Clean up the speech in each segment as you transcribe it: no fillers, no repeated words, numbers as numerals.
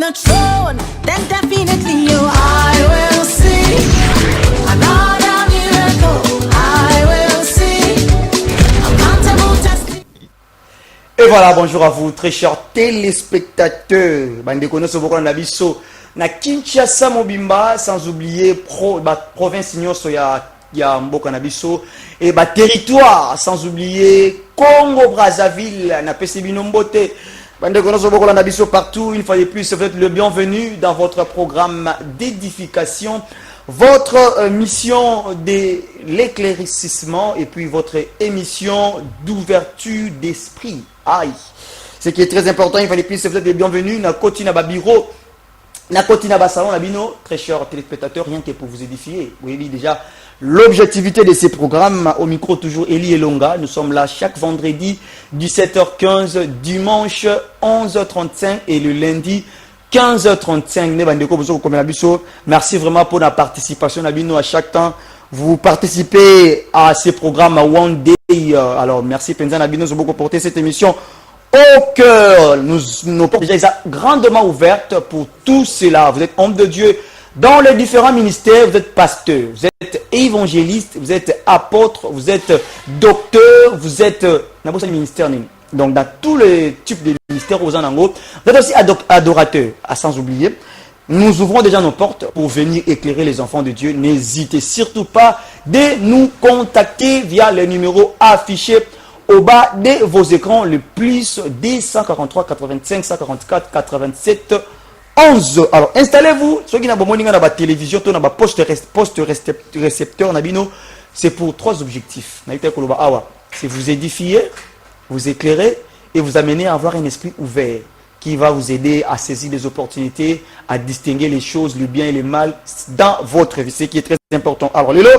the throne, then definitely you I will see another miracle. I will see uncountable testimonies. Et voilà, bonjour à vous, très chers téléspectateurs. Bandeko no soboko na biso na Kinshasa Mobimba, sans oublier province nyonso ya mboka na biso et territoire, sans oublier Congo Brazzaville na Pesibino Mbote. Bandeko no soboko na biso partout, une fois de plus, vous êtes le bienvenu dans votre programme d'édification, votre mission de l'éclaircissement et puis votre émission d'ouverture d'esprit. Aïe. Ce qui est très important, il fallait plus, vous êtes les bienvenus. Na koti na ba bureau, na koti na ba salon, na bino, très chers téléspectateurs, rien que pour vous édifier. Vous voyez déjà l'objectivité de ces programmes. Au micro, toujours Eli Elonga. Nous sommes là chaque vendredi, 17h15, dimanche, 11h35 et le lundi, 15h35. Merci vraiment pour la participation. À chaque temps, vous participez à ces programmes à One Day. Alors, merci Penza Nabino de beaucoup porter cette émission au cœur. Nos portes déjà grandement ouvertes pour tout cela. Vous êtes homme de Dieu dans les différents ministères. Vous êtes pasteur, vous êtes évangéliste, vous êtes apôtre, vous êtes docteur, vous êtes ministère. Donc, dans tous les types de ministères, vous êtes aussi adorateur, à sans oublier. Nous ouvrons déjà nos portes pour venir éclairer les enfants de Dieu. N'hésitez surtout pas de nous contacter via les numéros affichés au bas de vos écrans, le plus des 143 85 144 87 11. Alors, installez-vous. Ceux qui n'ont pas de télévision, poste récepteur, c'est pour trois objectifs. C'est vous édifier, vous éclairer et vous amener à avoir un esprit ouvert qui va vous aider à saisir les opportunités, à distinguer les choses, le bien et le mal dans votre vie, ce qui est très important. Alors, Lélo,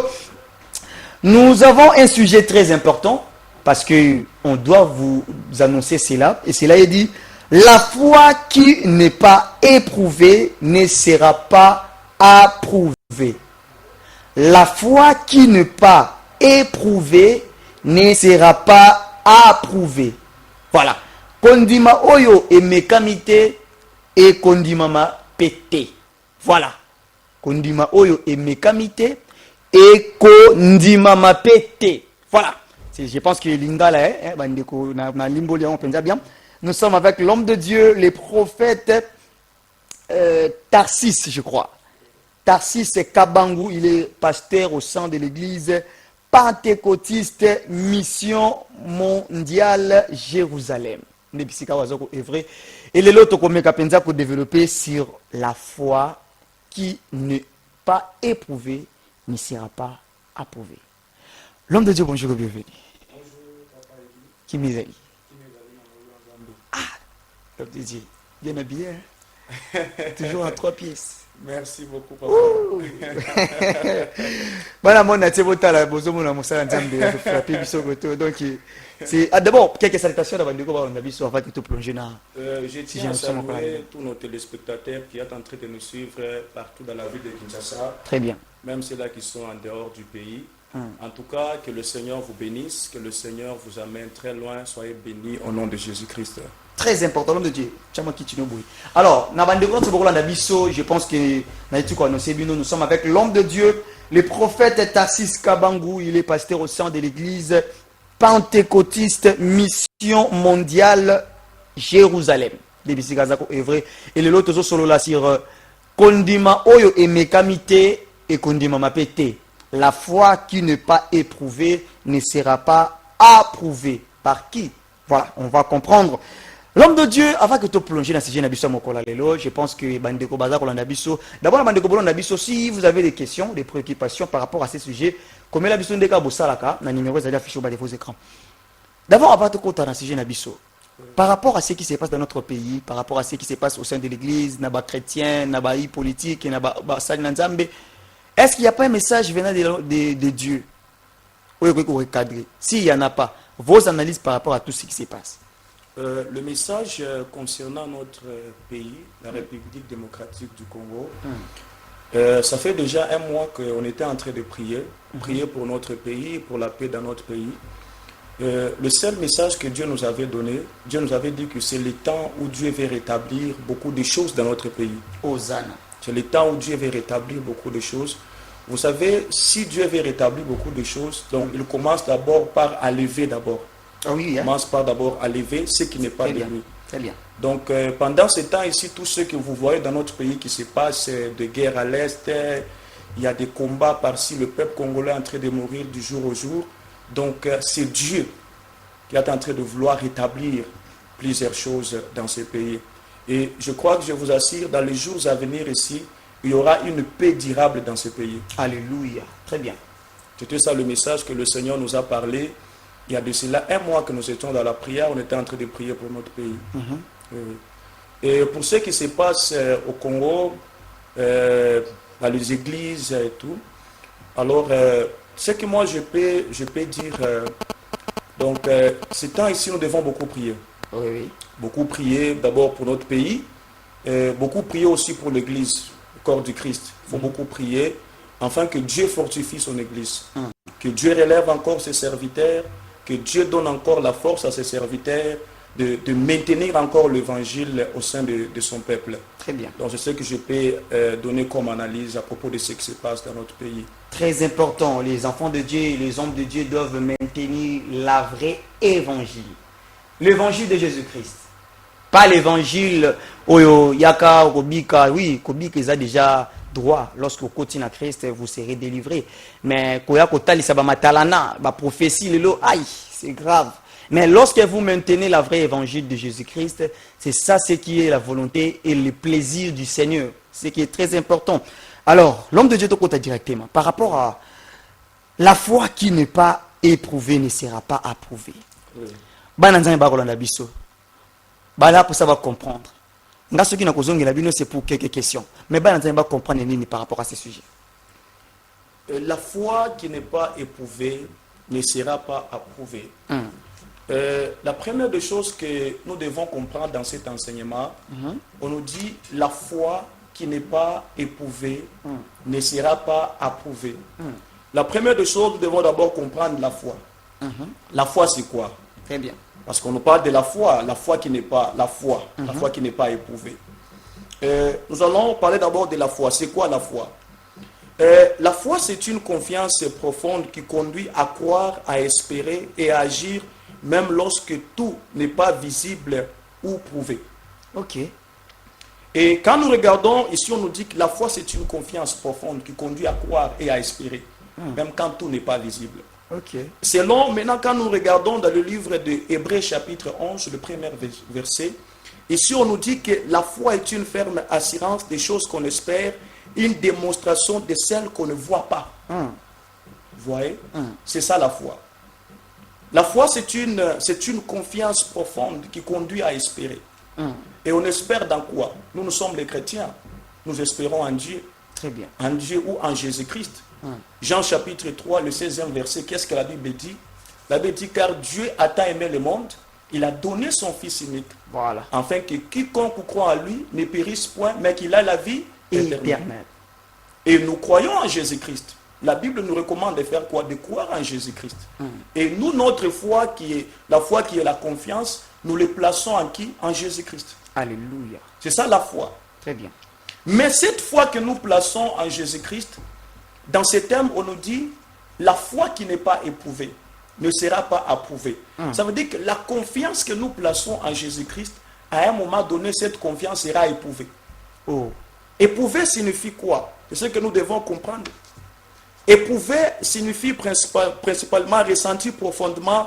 nous avons un sujet très important parce qu'on doit vous annoncer cela. Et cela est dit, la foi qui n'est pas éprouvée ne sera pas approuvée. La foi qui n'est pas éprouvée ne sera pas approuvée. Voilà. Kondima oyo et mekamite et kondima ma pété. Voilà. Kondima oyo et mekamite et kondima ma pété. Voilà. Je pense que Linda là, bien. Nous sommes avec l'homme de Dieu, les prophètes Tarsis, je crois. Tarsis Kabangu, il est pasteur au sein de l'église pentecôtiste Mission Mondiale Jérusalem. Et les autres pour développer sur la foi qui n'est pas éprouvée ne sera pas approuvée. L'homme de Dieu, bonjour, bienvenue. Bonjour, papa Elie. Qui m'est Ah, l'homme de Dieu, bien habillé, hein? Toujours en 3 pièces. merci beaucoup, papa. Voilà, mon atébota, mon salle donc c'est d'abord quelques salutations avant de tout plonger dans. Je tiens à saluer tous nos téléspectateurs qui sont en train de nous suivre partout dans la ville de Kinshasa. Très bien. Même ceux-là qui sont en dehors du pays. En tout cas, que le Seigneur vous bénisse, que le Seigneur vous amène très loin. Soyez bénis au nom de Jésus-Christ. Très important, l'homme de Dieu. Alors, je pense que nous sommes avec l'homme de Dieu, le prophète Tarsis Kabangu. Il est pasteur au sein de l'église pentecôtiste Mission Mondiale Jérusalem. Et le lot solo là sur Kondima Oyo et Mekamite et Kondima Mapete. La foi qui n'est pas éprouvée ne sera pas approuvée. Par qui? Voilà, on va comprendre. L'homme de Dieu, avant que tu plonges dans ce sujet, je pense que Bandeko Bazar, d'abord, Bandeko Nabiso, si vous avez des questions, des préoccupations par rapport à ce sujet, comme la Bisso Ndeka Bosalaka, le numéro est affiché au bas de vos écrans. D'abord, avant de compter dans ce sujet, Nabiso, par rapport à ce qui se passe dans notre pays, par rapport à ce qui se passe au sein de l'église, Naba chrétien, Naba politique, Naba Nzambe, est-ce qu'il n'y a pas un message venant de Dieu? Oui, recadrer. S'il n'y en a pas, vos analyses par rapport à tout ce qui se passe. Le message concernant notre pays, la République démocratique du Congo, ça fait déjà 1 mois qu'on était en train de prier pour notre pays, pour la paix dans notre pays. Le seul message que Dieu nous avait donné, Dieu nous avait dit que c'est le temps où Dieu veut rétablir beaucoup de choses dans notre pays. Hosanna. C'est le temps où Dieu veut rétablir beaucoup de choses. Vous savez, si Dieu veut rétablir beaucoup de choses, donc il commence d'abord par enlever d'abord. Ah oui, Il hein? commence par d'abord enlever ce qui n'est pas Très de bien. lui. Très bien. Donc pendant ce temps ici, tout ce que vous voyez dans notre pays qui se passe, de guerre à l'Est, il y a des combats par-ci, le peuple congolais est en train de mourir du jour au jour. Donc c'est Dieu qui est en train de vouloir rétablir plusieurs choses dans ce pays. Et je crois que je vous assure, dans les jours à venir ici, il y aura une paix durable dans ce pays. Alléluia. Très bien. C'était ça le message que le Seigneur nous a parlé. Il y a de cela un mois que nous étions dans la prière, on était en train de prier pour notre pays. Oui. Et pour ce qui se passe au Congo, dans les églises et tout, alors ce que moi je peux dire, donc ces temps ici, nous devons beaucoup prier. Oui, oui. Beaucoup prier d'abord pour notre pays, beaucoup prier aussi pour l'église, le corps du Christ. Il faut beaucoup prier afin que Dieu fortifie son église, que Dieu relève encore ses serviteurs, que Dieu donne encore la force à ses serviteurs de maintenir encore l'évangile au sein de son peuple. Très bien. Donc c'est ce que je peux donner comme analyse à propos de ce qui se passe dans notre pays. Très important. Les enfants de Dieu, les hommes de Dieu doivent maintenir la vraie évangile. L'évangile de Jésus-Christ. Pas l'évangile Oyo, Yaka, Kobika. Oui, Kobika, ils ont déjà droit. Lorsque vous continuez à Christ, vous serez délivré. Mais Koya Kotali, ça va matalana, la prophétie, aïe, c'est grave. Mais lorsque vous maintenez la vraie évangile de Jésus-Christ, c'est ça ce qui est la volonté et le plaisir du Seigneur. Ce qui est très important. Alors, l'homme de Dieu te compte directement. Par rapport à la foi qui n'est pas éprouvée ne sera pas approuvée. Oui. Là, pour ça va comprendre. Ce qui n'a c'est pour quelques questions. Mais va comprendre par rapport à ce sujet. La foi qui n'est pas éprouvée ne sera pas approuvée. La première des choses que nous devons comprendre dans cet enseignement, on nous dit la foi qui n'est pas éprouvée ne sera pas approuvée. La première des choses, nous devons d'abord comprendre la foi. La foi, c'est quoi? Très bien. Parce qu'on nous parle de la foi qui n'est pas la foi, la foi qui n'est pas éprouvée. Nous allons parler d'abord de la foi. C'est quoi la foi? La foi, c'est une confiance profonde qui conduit à croire, à espérer et à agir même lorsque tout n'est pas visible ou prouvé. Ok. Et quand nous regardons, ici on nous dit que la foi c'est une confiance profonde qui conduit à croire et à espérer, même quand tout n'est pas visible. Ok. Selon, maintenant quand nous regardons dans le livre de Hébreux chapitre 11, le premier verset, ici on nous dit que la foi est une ferme assurance des choses qu'on espère, une démonstration de celles qu'on ne voit pas. Vous voyez? C'est ça la foi. La foi, c'est une confiance profonde qui conduit à espérer. Et on espère dans quoi? Nous sommes les chrétiens. Nous espérons en Dieu. Très bien. En Dieu ou en Jésus-Christ. Jean chapitre 3, le 16e verset, qu'est-ce que la Bible dit? La Bible dit, car Dieu a tant aimé le monde, il a donné son Fils unique. Voilà. Afin que quiconque croit en lui ne périsse point, mais qu'il a la vie éternelle. Et nous croyons en Jésus-Christ. La Bible nous recommande de faire quoi? De croire en Jésus-Christ. Et nous, notre foi, qui est la confiance, nous les plaçons en qui? En Jésus-Christ. Alléluia. C'est ça la foi. Très bien. Mais cette foi que nous plaçons en Jésus-Christ, dans ce thème, on nous dit, la foi qui n'est pas éprouvée ne sera pas approuvée. Ça veut dire que la confiance que nous plaçons en Jésus-Christ, à un moment donné, cette confiance sera éprouvée. Oh. Éprouver signifie quoi? C'est ce que nous devons comprendre. Éprouver signifie principalement ressentir profondément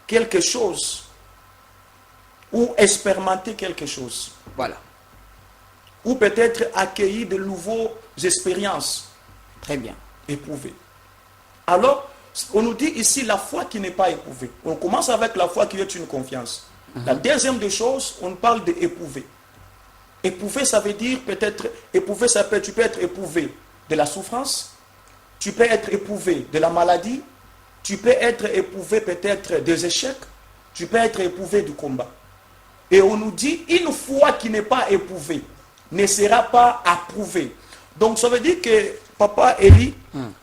quelque chose ou expérimenter quelque chose. Voilà. Ou peut-être accueillir de nouvelles expériences. Très bien. Éprouver. Alors, on nous dit ici la foi qui n'est pas éprouvée. On commence avec la foi qui est une confiance. La deuxième des choses, on parle d'éprouver. Éprouver, ça veut dire peut-être, éprouver, tu peux être éprouvé de la souffrance, tu peux être éprouvé de la maladie, tu peux être éprouvé peut-être des échecs, tu peux être éprouvé du combat. Et on nous dit, une foi qui n'est pas éprouvée ne sera pas approuvée. Donc ça veut dire que Papa Eli,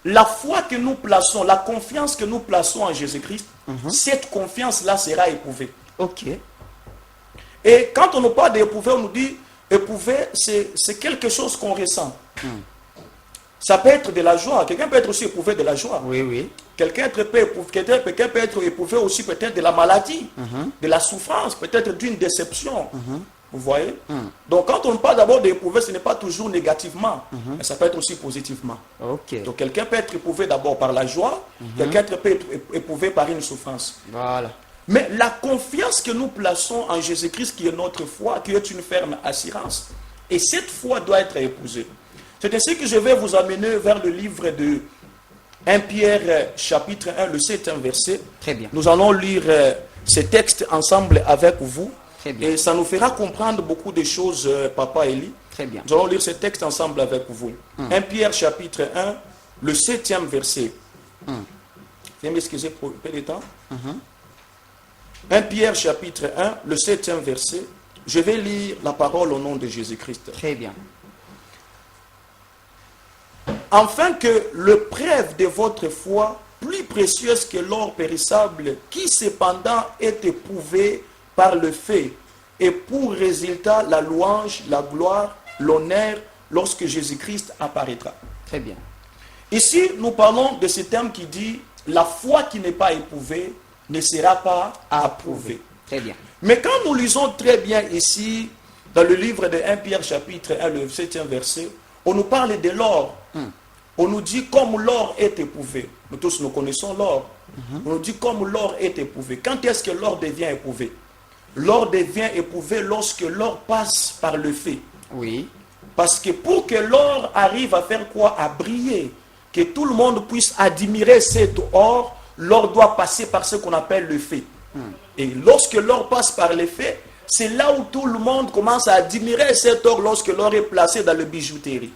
la foi que nous plaçons, la confiance que nous plaçons en Jésus-Christ, cette confiance-là sera éprouvée. Ok. Et quand on nous parle d'éprouver, on nous dit, éprouver, c'est quelque chose qu'on ressent. Ça peut être de la joie. Quelqu'un peut être aussi éprouvé de la joie. Oui, oui. Quelqu'un peut être éprouvé aussi peut-être de la maladie, de la souffrance, peut-être d'une déception. Vous voyez? Donc quand on parle d'abord d'éprouver, ce n'est pas toujours négativement, mais ça peut être aussi positivement. Ok. Donc quelqu'un peut être éprouvé d'abord par la joie, quelqu'un peut être éprouvé par une souffrance. Voilà. Mais la confiance que nous plaçons en Jésus-Christ, qui est notre foi, qui est une ferme assurance, et cette foi doit être épousée. C'est ainsi que je vais vous amener vers le livre de 1 Pierre chapitre 1, le 7e verset. Très bien. Nous allons lire ces textes ensemble avec vous. Très bien. Et ça nous fera comprendre beaucoup de choses, Papa Eli. Très bien. Nous allons lire ces textes ensemble avec vous. 1 Pierre chapitre 1, le 7e verset. Veuillez m'excuser pour un peu de temps. 1 Pierre chapitre 1, le 7e verset. Je vais lire la parole au nom de Jésus-Christ. Très bien. Afin que le preuve de votre foi, plus précieuse que l'or périssable, qui cependant est éprouvé par le fait, et pour résultat la louange, la gloire, l'honneur, lorsque Jésus-Christ apparaîtra. Très bien. Ici, nous parlons de ce terme qui dit, la foi qui n'est pas éprouvée ne sera pas approuvée. Très bien. Mais quand nous lisons très bien ici, dans le livre de 1 Pierre chapitre 1, le 7e verset, on nous parle de l'or. On nous dit comme l'or est éprouvé. Nous tous nous connaissons l'or. On nous dit comme l'or est éprouvé. Quand est-ce que l'or devient éprouvé? L'or devient éprouvé lorsque l'or passe par le feu. Oui. Parce que pour que l'or arrive à faire quoi? À briller. Que tout le monde puisse admirer cet or, l'or doit passer par ce qu'on appelle le feu. Et lorsque l'or passe par le feu, c'est là où tout le monde commence à admirer cet or lorsque l'or est placé dans le bijouterie.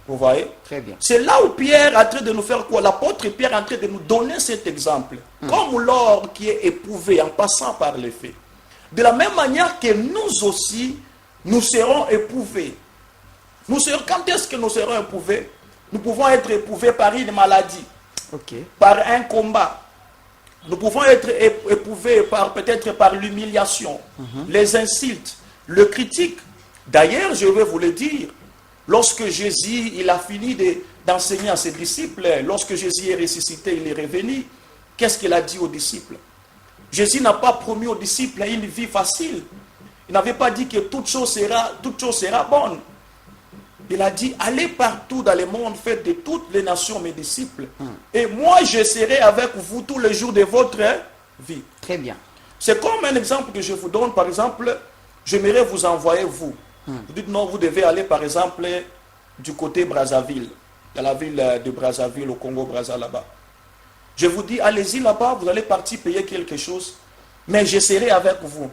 Vous voyez? Très bien. C'est là où Pierre est en train de nous faire quoi? L'apôtre Pierre est en train de nous donner cet exemple. Comme l'or qui est éprouvé en passant par le feu. De la même manière que nous aussi, nous serons éprouvés. Quand est-ce que nous serons éprouvés? Nous pouvons être éprouvés par une maladie, Ok. par un combat. Nous pouvons être éprouvés peut-être par l'humiliation, les insultes, le critique. D'ailleurs, je vais vous le dire, lorsque Jésus il a fini d'enseigner à ses disciples, lorsque Jésus est ressuscité, il est revenu, qu'est-ce qu'il a dit aux disciples? Jésus n'a pas promis aux disciples une vie facile. Il n'avait pas dit que toute chose sera bonne. Il a dit, allez partout dans le monde, faites de toutes les nations mes disciples. Et moi, je serai avec vous tous les jours de votre vie. Très bien. C'est comme un exemple que je vous donne. Par exemple, j'aimerais vous envoyer, vous. Vous dites, non, vous devez aller, par exemple, du côté Brazzaville. Dans la ville de Brazzaville, au Congo-Brazza, là-bas. Je vous dis, allez-y là-bas, vous allez partir payer quelque chose. Mais je serai avec vous.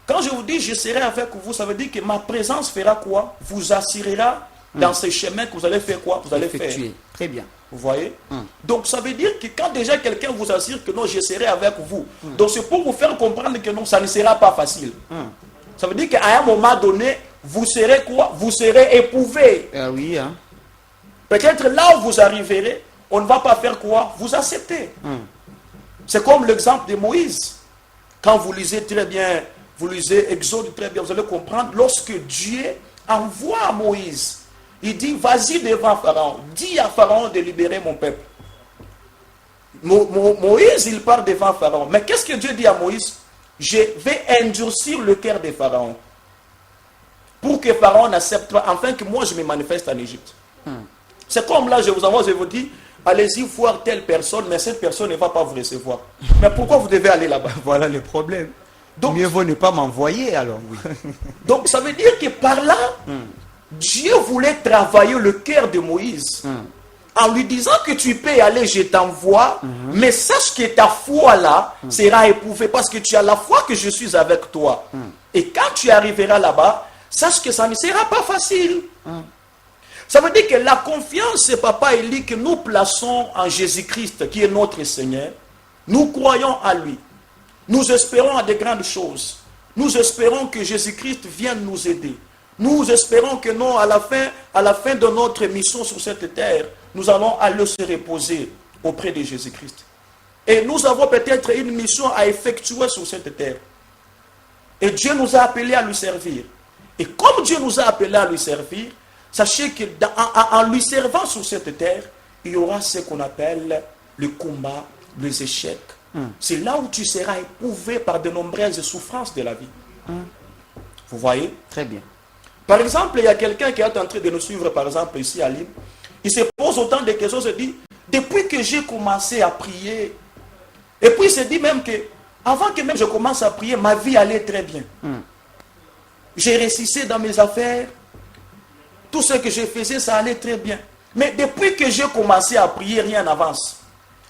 Quand je vous dis je serai avec vous, ça veut dire que ma présence fera quoi? Vous assurera dans ce chemin que vous allez faire quoi? Vous allez faire. Très bien. Vous voyez? Donc ça veut dire que quand déjà quelqu'un vous assure que non, je serai avec vous, donc c'est pour vous faire comprendre que non, ça ne sera pas facile. Ça veut dire qu'à un moment donné, vous serez quoi? Vous serez éprouvé. Ah oui, hein. Peut-être là où vous arriverez, on ne va pas faire quoi? Vous accepter. C'est comme l'exemple de Moïse. Quand vous lisez très bien, vous lisez Exode très bien, vous allez comprendre, lorsque Dieu envoie Moïse, il dit, vas-y devant Pharaon, dis à Pharaon de libérer mon peuple. Moïse, il part devant Pharaon. Mais qu'est-ce que Dieu dit à Moïse? Je vais endurcir le cœur de Pharaon. Pour que Pharaon accepte, afin que moi je me manifeste en Égypte. C'est comme là, je vous envoie, je vous dis, allez-y voir telle personne, mais cette personne ne va pas vous recevoir. Mais pourquoi vous devez aller là-bas? Voilà le problème. Donc, mieux vaut ne pas m'envoyer alors. Oui. Donc ça veut dire que par là, Dieu voulait travailler le cœur de Moïse. En lui disant que tu peux aller, je t'envoie, mais sache que ta foi là sera éprouvée parce que tu as la foi que je suis avec toi. Et quand tu arriveras là-bas, sache que ça ne sera pas facile. Ça veut dire que la confiance, Papa Eli, que nous plaçons en Jésus-Christ, qui est notre Seigneur, nous croyons à lui. Nous espérons à de grandes choses. Nous espérons que Jésus-Christ vienne nous aider. Nous espérons que non, à la fin de notre mission sur cette terre, nous allons aller se reposer auprès de Jésus-Christ. Et nous avons peut-être une mission à effectuer sur cette terre. Et Dieu nous a appelés à lui servir. Et comme Dieu nous a appelés à lui servir, sachez qu'en lui servant sur cette terre, il y aura ce qu'on appelle le combat, les échecs. C'est là où tu seras éprouvé par de nombreuses souffrances de la vie. Vous voyez? Très bien. Par exemple, il y a quelqu'un qui est en train de nous suivre, par exemple, ici à Lille. Il se pose autant de questions, il se dit, depuis que j'ai commencé à prier, et puis il se dit même que, avant que même je commence à prier, ma vie allait très bien. J'ai réussissé dans mes affaires, tout ce que je faisais, ça allait très bien. Mais depuis que j'ai commencé à prier, rien n'avance.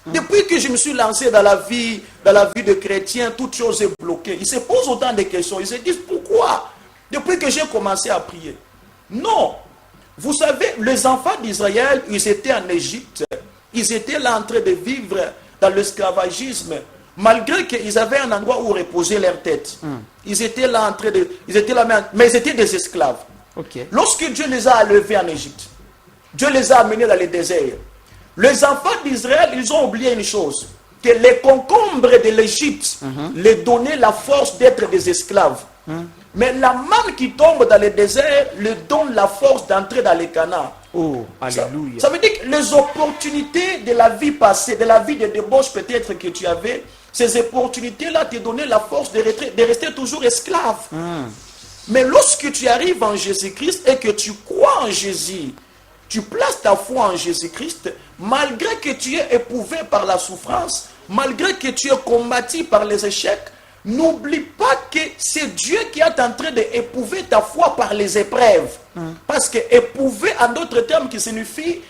Depuis que je me suis lancé dans la vie de chrétien, toute chose est bloquée. Il se pose autant de questions. Ils se disent, pourquoi? Depuis que j'ai commencé à prier. Non. Vous savez, les enfants d'Israël, ils étaient en Égypte. Ils étaient là en train de vivre dans l'esclavagisme. Malgré qu'ils avaient un endroit où reposer leur tête. Ils étaient là en train de... mais ils étaient des esclaves. Okay. Lorsque Dieu les a élevés en Égypte, Dieu les a amenés dans le désert. Les enfants d'Israël, ils ont oublié une chose. Que les concombres de l'Égypte les donnaient la force d'être des esclaves. Mais la manne qui tombe dans le désert leur donne la force d'entrer dans les Canaan. Oh, alléluia. Ça veut dire que les opportunités de la vie passée, de la vie de débauche peut-être que tu avais, ces opportunités-là te donnaient la force de rester toujours esclave. Mais lorsque tu arrives en Jésus-Christ et que tu crois en Jésus, tu places ta foi en Jésus-Christ, malgré que tu es éprouvé par la souffrance, malgré que tu es combattu par les échecs, n'oublie pas que c'est Dieu qui est en train d'éprouver ta foi par les épreuves. Parce que éprouver, en d'autres termes, qui signifie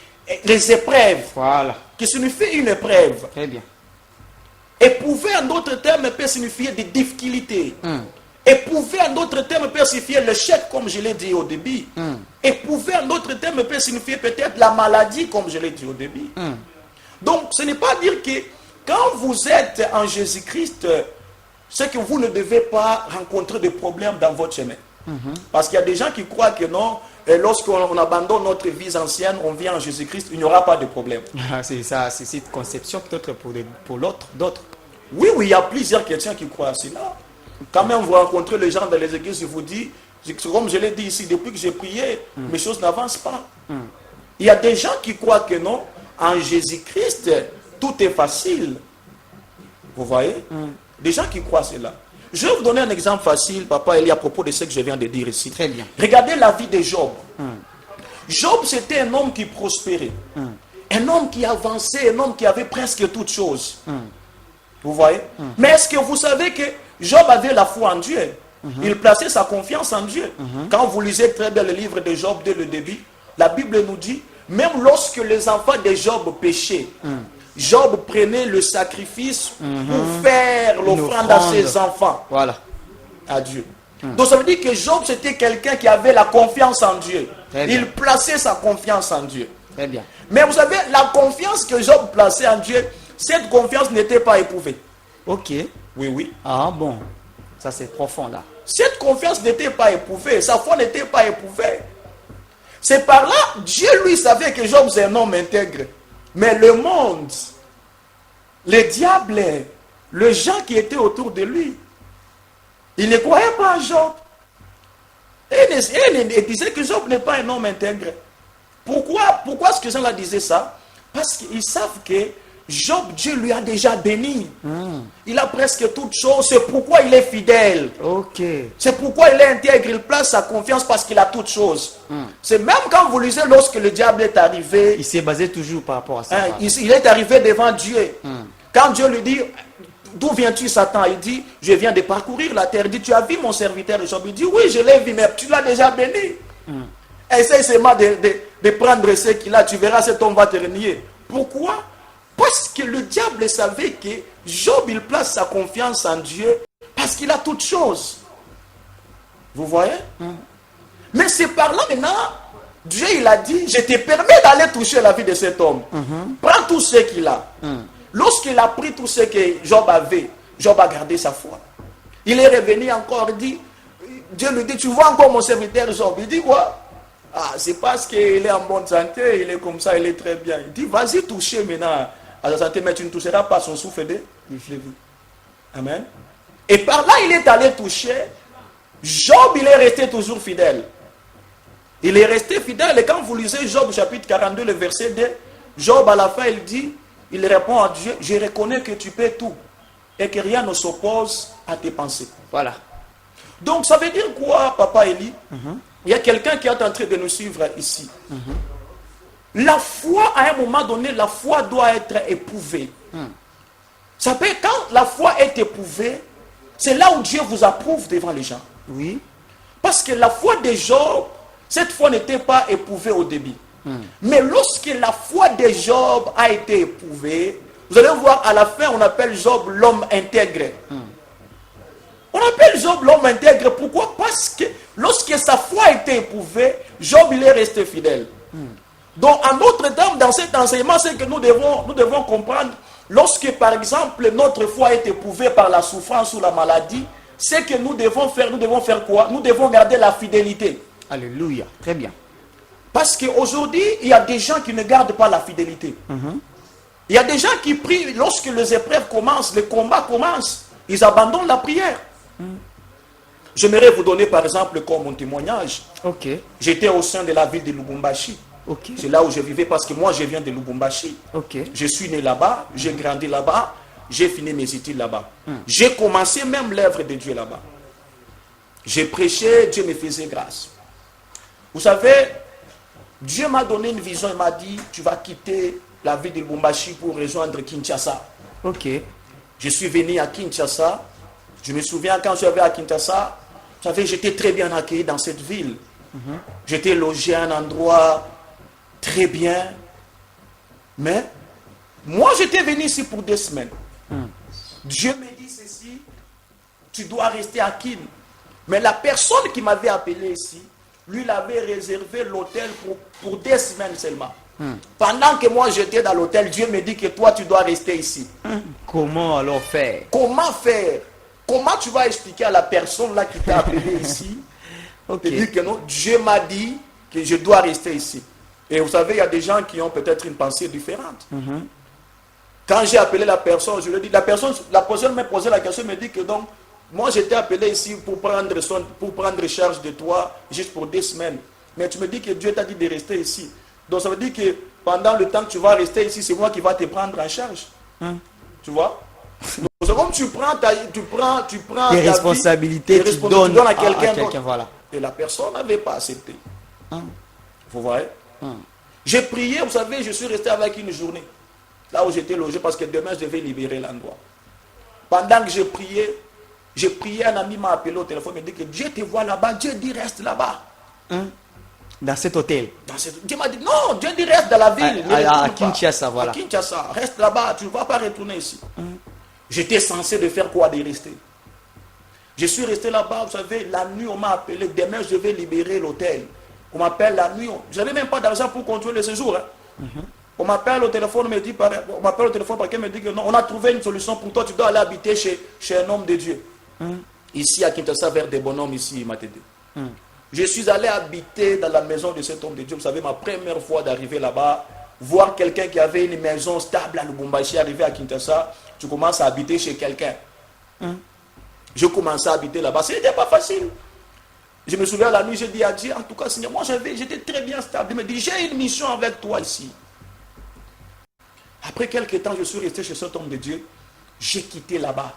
les épreuves. Voilà. Qui signifie une épreuve. Très bien. Éprouver, en d'autres termes, peut signifier des difficultés. Éprouver, en d'autres termes, peut signifier l'échec, comme je l'ai dit au début. Éprouver, en d'autres termes, peut signifier peut-être la maladie, comme je l'ai dit au début. Donc, ce n'est pas dire que quand vous êtes en Jésus-Christ, c'est que vous ne devez pas rencontrer de problèmes dans votre chemin. Parce qu'il y a des gens qui croient que non, lorsqu'on abandonne notre vie ancienne, on vient en Jésus-Christ, il n'y aura pas de problème. C'est ça, c'est cette conception peut-être pour l'autre, d'autres. Oui, il y a plusieurs chrétiens qui croient à cela. Quand même, vous rencontrez les gens dans les églises, je vous dis, comme je l'ai dit ici, depuis que j'ai prié, mes choses n'avancent pas. Il y a des gens qui croient que non, en Jésus-Christ, tout est facile. Vous voyez? Des gens qui croient cela. Je vais vous donner un exemple facile, Papa Eli, à propos de ce que je viens de dire ici. Très bien. Regardez la vie de Job. Job, c'était un homme qui prospérait. Un homme qui avançait, un homme qui avait presque toutes choses. Vous voyez? Mais est-ce que vous savez que Job avait la foi en Dieu? Il plaçait sa confiance en Dieu. Quand vous lisez très bien le livre de Job dès le début, la Bible nous dit, même lorsque les enfants de Job péchaient, Job prenait le sacrifice pour faire l'offrande à ses enfants. Voilà. À Dieu. Donc ça veut dire que Job, c'était quelqu'un qui avait la confiance en Dieu. Il plaçait sa confiance en Dieu. Très bien. Mais vous savez, la confiance que Job plaçait en Dieu, cette confiance n'était pas éprouvée. Ok. Oui. Ah bon. Ça c'est profond là. Cette confiance n'était pas éprouvée. Sa foi n'était pas éprouvée. C'est par là, Dieu lui savait que Job c'est un homme intègre. Mais le monde, les diables, les gens qui étaient autour de lui, ils ne croyaient pas en Job. Et ils disaient que Job n'est pas un homme intègre. Pourquoi est-ce que ces gens-là disaient ça? Parce qu'ils savent que Job, Dieu lui a déjà béni. Il a presque toutes choses. C'est pourquoi il est fidèle. Ok. C'est pourquoi il est intègre. Il place sa confiance parce qu'il a toutes choses. C'est même quand vous lisez, lorsque le diable est arrivé, Il s'est basé toujours par rapport à ça. il est arrivé devant Dieu. Quand Dieu lui dit, d'où viens-tu, Satan? Il dit, je viens de parcourir la terre. Il dit, tu as vu mon serviteur Job? Il dit, oui, je l'ai vu, mais tu l'as déjà béni. Essaye seulement de prendre ce qu'il a. Tu verras, cet homme va te renier. Pourquoi? Parce que le diable savait que Job, il place sa confiance en Dieu parce qu'il a toutes choses. Vous voyez? Mais c'est par là maintenant, Dieu il a dit, je te permets d'aller toucher la vie de cet homme. Prends tout ce qu'il a. Lorsqu'il a pris tout ce que Job avait, Job a gardé sa foi. Il est revenu encore, il dit, Dieu lui dit, tu vois encore mon serviteur Job. Il dit quoi? Ah, c'est parce qu'il est en bonne santé, il est comme ça, il est très bien. Il dit, vas-y toucher maintenant à sa santé, mais tu ne toucheras pas son souffle de vie. Amen. Et par là, il est allé toucher. Job, il est resté toujours fidèle. Il est resté fidèle. Et quand vous lisez Job chapitre 42, le verset 2, Job à la fin, il dit, il répond à Dieu, je reconnais que tu peux tout et que rien ne s'oppose à tes pensées. Voilà. Donc ça veut dire quoi, Papa Eli? Il y a quelqu'un qui est en train de nous suivre ici. La foi, à un moment donné, la foi doit être éprouvée. Ça peut, quand la foi est éprouvée, c'est là où Dieu vous approuve devant les gens. Oui. Parce que la foi de Job, cette foi n'était pas éprouvée au début. Mais lorsque la foi de Job a été éprouvée, vous allez voir à la fin, on appelle Job l'homme intègre. On appelle Job l'homme intègre. Pourquoi? Parce que lorsque sa foi a été éprouvée, Job il est resté fidèle. Donc en d'autres termes, dans cet enseignement, c'est que nous devons comprendre, lorsque par exemple notre foi est éprouvée par la souffrance ou la maladie, c'est que nous devons faire quoi? Nous devons garder la fidélité. Alléluia. Très bien. Parce qu'aujourd'hui, il y a des gens qui ne gardent pas la fidélité. Il y a des gens qui prient lorsque les épreuves commencent, les combats commencent, ils abandonnent la prière. J'aimerais vous donner par exemple comme mon témoignage. Ok. J'étais au sein de la ville de Lubumbashi. Ok. C'est là où je vivais parce que moi je viens de Lubumbashi. Ok. Je suis né là-bas, j'ai grandi là-bas, j'ai fini mes études là-bas. J'ai commencé même l'œuvre de Dieu là-bas. J'ai prêché, Dieu me faisait grâce. Vous savez, Dieu m'a donné une vision, il m'a dit, tu vas quitter la ville de Lubumbashi pour rejoindre Kinshasa. Ok. Je suis venu à Kinshasa. Je me souviens quand je suis arrivé à Kinshasa, vous savez, j'étais très bien accueilli dans cette ville. J'étais logé à un endroit très bien. Mais moi, j'étais venu ici pour 2 semaines. Dieu me dit ceci, tu dois rester à Kin. Mais la personne qui m'avait appelé ici, lui, il avait réservé l'hôtel pour 2 semaines seulement. Pendant que moi, j'étais dans l'hôtel, Dieu me dit que toi, tu dois rester ici. Comment alors faire? Comment faire? Comment tu vas expliquer à la personne là qui t'a appelé ici? Ok. Et dire que non, Dieu m'a dit que je dois rester ici. Et vous savez, il y a des gens qui ont peut-être une pensée différente. Quand j'ai appelé la personne, je lui ai dit, la personne m'a posé la question, me dit que donc, moi j'étais appelé ici pour prendre charge de toi juste pour 2 semaines. Mais tu me dis que Dieu t'a dit de rester ici. Donc ça veut dire que pendant le temps que tu vas rester ici, c'est moi qui va te prendre en charge. Tu vois? Donc, c'est comme tu prends Tes responsabilités, tu donnes à quelqu'un d'autre. Voilà. Et la personne n'avait pas accepté. Vous voyez? J'ai prié, vous savez, je suis resté avec une journée. Là où j'étais logé parce que demain je devais libérer l'endroit. Pendant que j'ai prié, un ami m'a appelé au téléphone, il m'a dit que Dieu te voit là-bas, Dieu dit reste là-bas. Dans cet hôtel. Dieu m'a dit non, Dieu dit reste dans la ville. À Kinshasa, voilà. À Kinshasa, reste là-bas, tu ne vas pas retourner ici. J'étais censé de faire quoi? De rester. Je suis resté là-bas, vous savez, la nuit on m'a appelé, demain je devais libérer l'hôtel. On m'appelle la nuit, je n'avais même pas d'argent pour contrôler le séjour. On m'appelle au téléphone, on m'appelle au téléphone parce qu'elle me dit que non, on a trouvé une solution pour toi, tu dois aller habiter chez un homme de Dieu. Ici à Kinshasa, vers des bonhommes ici, il m'a aidé. Je suis allé habiter dans la maison de cet homme de Dieu. Vous savez, ma première fois d'arriver là-bas, voir quelqu'un qui avait une maison stable à Lubumbashi, arriver à Kinshasa, tu commences à habiter chez quelqu'un. Je commençais à habiter là-bas. Ce n'était pas facile. Je me souviens la nuit, j'ai dit à Dieu, en tout cas, Seigneur, moi j'étais très bien stable. Il me dit, j'ai une mission avec toi ici. Après quelques temps, je suis resté chez cet homme de Dieu. J'ai quitté là-bas.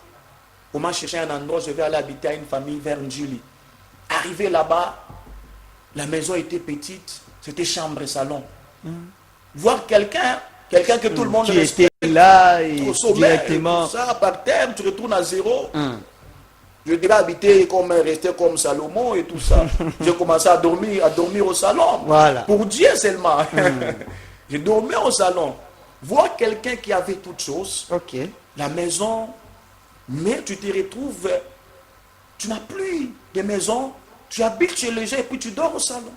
On m'a cherché un endroit, je vais aller habiter à une famille vers Njuli. Arrivé là-bas, la maison était petite, c'était chambre et salon. Voir quelqu'un que tout le monde qui était là et au sommet, directement. tout ça, par terre, tu retournes à zéro. Je devais habiter rester comme Salomon et tout ça. J'ai commencé à dormir au salon. Voilà. Pour Dieu seulement. J'ai dormi au salon. Voir quelqu'un qui avait toutes choses, la maison, mais tu te retrouves, tu n'as plus de maison, tu habites chez les gens et puis tu dors au salon.